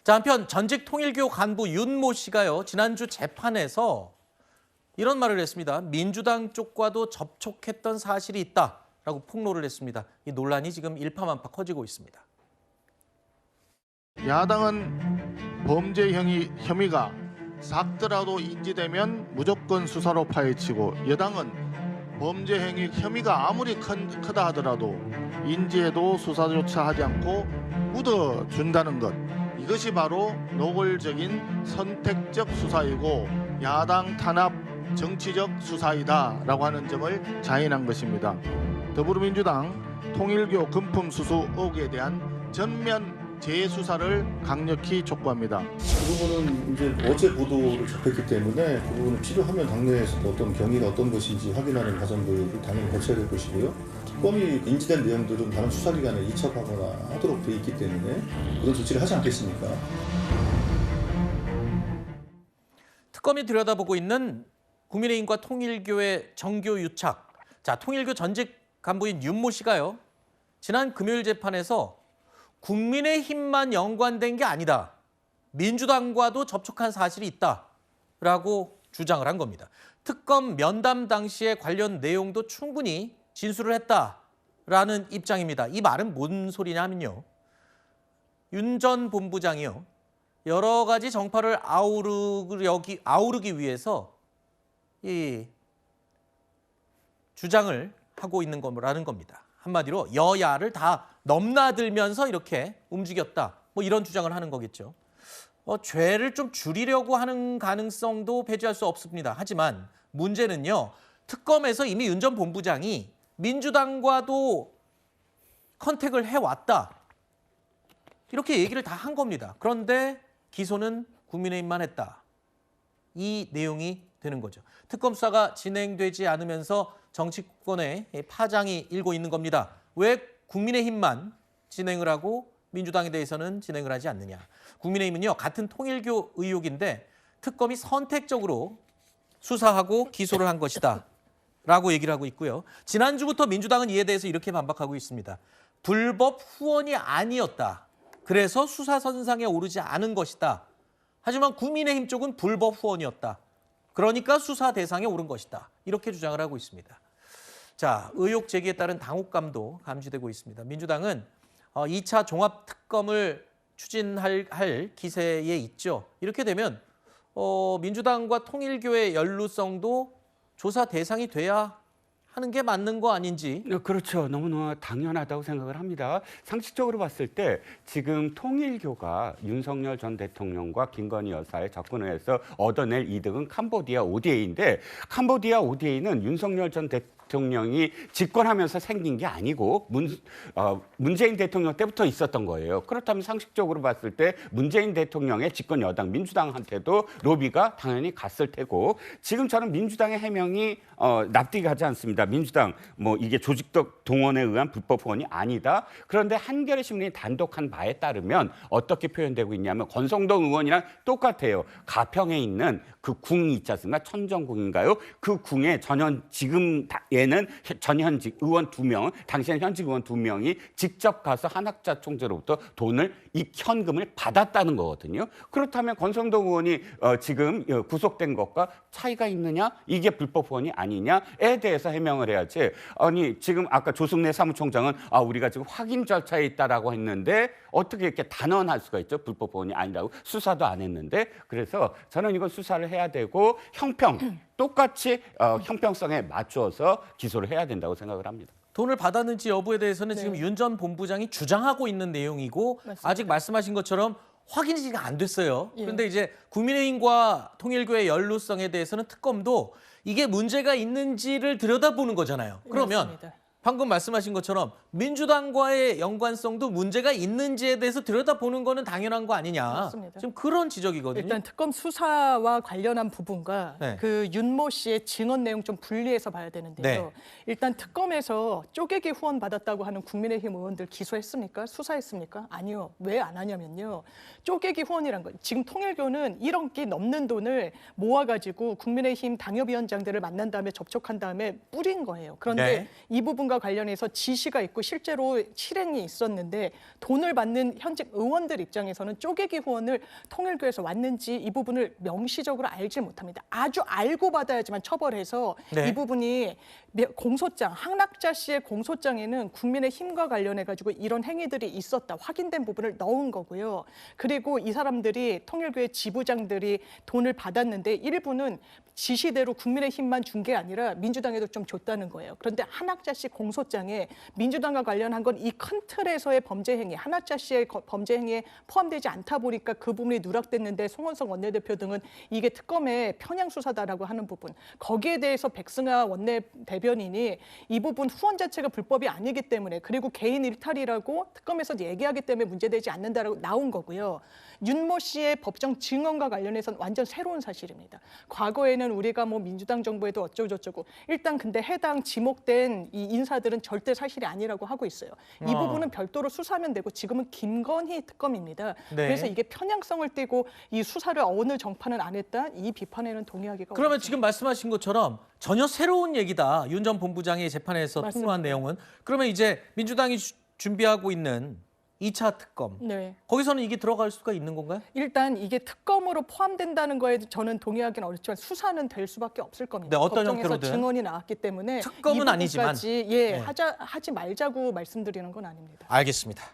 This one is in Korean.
자, 한편 전직 통일교 간부 윤모 씨가요, 지난주 재판에서 이런 말을 했습니다. 민주당 쪽과도 접촉했던 사실이 있다라고 폭로를 했습니다. 이 논란이 지금 일파만파 커지고 있습니다. 야당은 범죄 혐의가 작더라도 인지되면 무조건 수사로 파헤치고, 여당은 범죄 혐의가 아무리 크다 하더라도 인지해도 수사조차 하지 않고 묻어준다는 것. 이것이 바로 노골적인 선택적 수사이고 야당 탄압 정치적 수사이다라고 하는 점을 자인한 것입니다. 더불어민주당 통일교 금품 수수 의혹에 대한 전면 재수사를 강력히 촉구합니다. 그 부분은 이제 어제 보도를 접했기 때문에 그 부분은 필요하면 당내에서도 어떤 경위가 어떤 것인지 확인하는 과정들을 당연히 거쳐야 될 것이고요. 특검이 인지된 내용들은 다른 수사기관에 이첩하거나 하도록 돼 있기 때문에 그런 조치를 하지 않겠습니까? 특검이 들여다보고 있는 국민의힘과 통일교의 정교 유착. 자, 통일교 전직 간부인 윤모 씨가요, 지난 금요일 재판에서 국민의힘만 연관된 게 아니다, 민주당과도 접촉한 사실이 있다라고 주장을 한 겁니다. 특검 면담 당시에 관련 내용도 충분히 진술을 했다라는 입장입니다. 이 말은 뭔 소리냐면요, 윤 전 본부장이요, 여러 가지 정파를 아우르기 위해서 이 주장을 하고 있는 거라는 겁니다. 한마디로 여야를 다 넘나들면서 이렇게 움직였다, 뭐 이런 주장을 하는 거겠죠. 죄를 좀 줄이려고 하는 가능성도 배제할 수 없습니다. 하지만 문제는요, 특검에서 이미 윤 전 본부장이 민주당과도 컨택을 해왔다, 이렇게 얘기를 다 한 겁니다. 그런데 기소는 국민의힘만 했다, 이 내용이 되는 거죠. 특검 수사가 진행되지 않으면서 정치권의 파장이 일고 있는 겁니다. 왜 국민의힘만 진행을 하고 민주당에 대해서는 진행을 하지 않느냐. 국민의힘은요, 같은 통일교 의혹인데 특검이 선택적으로 수사하고 기소를 한 것이다 라고 얘기를 하고 있고요. 지난주부터 민주당은 이에 대해서 이렇게 반박하고 있습니다. 불법 후원이 아니었다, 그래서 수사선상에 오르지 않은 것이다. 하지만 국민의힘 쪽은 불법 후원이었다, 그러니까 수사 대상에 오른 것이다, 이렇게 주장을 하고 있습니다. 자, 의혹 제기에 따른 당혹감도 감지되고 있습니다. 민주당은 2차 종합특검을 추진할 기세에 있죠. 이렇게 되면 민주당과 통일교의 연루성도 조사 대상이 돼야 하는 게 맞는 거 아닌지. 그렇죠. 너무너무 당연하다고 생각을 합니다. 상식적으로 봤을 때 지금 통일교가 윤석열 전 대통령과 김건희 여사의 접근을 해서 얻어낼 이득은 캄보디아 ODA인데, 캄보디아 ODA는 윤석열 전 대통령이 집권하면서 생긴 게 아니고 문재인 대통령 때부터 있었던 거예요. 그렇다면 상식적으로 봤을 때 문재인 대통령의 집권 여당 민주당한테도 로비가 당연히 갔을 테고, 지금 저는 민주당의 해명이 납득이 가지 않습니다. 민주당 이게 조직적 동원에 의한 불법 후원이 아니다. 그런데 한겨레 신문이 단독한 바에 따르면 어떻게 표현되고 있냐면 권성동 의원이랑 똑같아요. 가평에 있는 그 궁 있지 않습니까? 천정궁인가요? 그 궁에 지금 얘는 전현직 의원 2명, 당시에는 현직 의원 2명이 직접 가서 한학자 총재로부터 현금을 받았다는 거거든요. 그렇다면 권성동 의원이 지금 구속된 것과 차이가 있느냐? 이게 불법 후원이 아니냐에 대해서 해명을 해야지. 아니, 지금 아까 조승래 사무총장은 우리가 지금 확인 절차에 있다라고 했는데 어떻게 이렇게 단언할 수가 있죠? 불법 후원이 아니라고 수사도 안 했는데. 그래서 저는 이건 수사를 해야 되고 똑같이 형평성에 맞추어서 기소를 해야 된다고 생각을 합니다. 돈을 받았는지 여부에 대해서는 지금 윤 전 본부장이 주장하고 있는 내용이고, 맞습니다. 아직 말씀하신 것처럼 확인이 안 됐어요. 그런데 이제 국민의힘과 통일교의 연루성에 대해서는 특검도 이게 문제가 있는지를 들여다보는 거잖아요. 그러면 맞습니다. 방금 말씀하신 것처럼 민주당과의 연관성도 문제가 있는지에 대해서 들여다보는 거는 당연한 거 아니냐. 맞습니다. 지금 그런 지적이거든요. 일단 특검 수사와 관련한 부분과 그 윤모 씨의 증언 내용 좀 분리해서 봐야 되는데요. 일단 특검에서 쪼개기 후원 받았다고 하는 국민의힘 의원들 기소했습니까? 수사했습니까? 아니요. 왜 안 하냐면요, 쪼개기 후원이란 거, 지금 통일교는 1억이 넘는 돈을 모아가지고 국민의힘 당협위원장들을 만난 다음에 접촉한 다음에 뿌린 거예요. 그런데 이 부분과 민주당과 관련해서 지시가 있고 실제로 실행이 있었는데 돈을 받는 현직 의원들 입장에서는 쪼개기 후원을 통일교에서 왔는지 이 부분을 명시적으로 알지 못합니다. 아주 알고 받아야지만 처벌해서 네. 이 부분이 공소장, 한학자 씨의 공소장에는 국민의힘과 관련해가지고 이런 행위들이 있었다, 확인된 부분을 넣은 거고요. 그리고 이 사람들이 통일교회 지부장들이 돈을 받았는데 일부는 지시대로 국민의힘만 준 게 아니라 민주당에도 좀 줬다는 거예요. 그런데 한학자 씨 공소장에 민주당과 관련한 건 이 큰 틀에서의 범죄 행위, 한학자 씨의 범죄 행위에 포함되지 않다 보니까 그 부분이 누락됐는데 송원석 원내대표 등은 이게 특검의 편향 수사다라고 하는 부분, 거기에 대해서 백승하 원내대변인이 이 부분 후원 자체가 불법이 아니기 때문에, 그리고 개인 일탈이라고 특검에서 얘기하기 때문에 문제되지 않는다라고 나온 거고요. 윤모 씨의 법정 증언과 관련해서는 완전 새로운 사실입니다. 과거에는 우리가 뭐 민주당 정부에도 어쩌고저쩌고, 일단 근데 해당 지목된 이 인사들은 절대 사실이 아니라고 하고 있어요. 이 부분은 별도로 수사하면 되고 지금은 김건희 특검입니다. 네. 그래서 이게 편향성을 띠고 이 수사를 어느 정파는 안 했다, 이 비판에는 동의하기가 그러면 어렵습니다. 지금 말씀하신 것처럼 전혀 새로운 얘기다. 윤 전 본부장이 재판에서 맞습니다. 통로한 내용은. 그러면 이제 민주당이 준비하고 있는 2차 특검. 네. 거기서는 이게 들어갈 수가 있는 건가요? 일단 이게 특검으로 포함된다는 거에 저는 동의하기는 어렵지만 수사는 될 수밖에 없을 겁니다. 네, 어떤 법정에서 형태로든. 증언이 나왔기 때문에 특검은 이 아니지만. 부분까지, 예, 네. 하지 말자고 말씀드리는 건 아닙니다. 알겠습니다.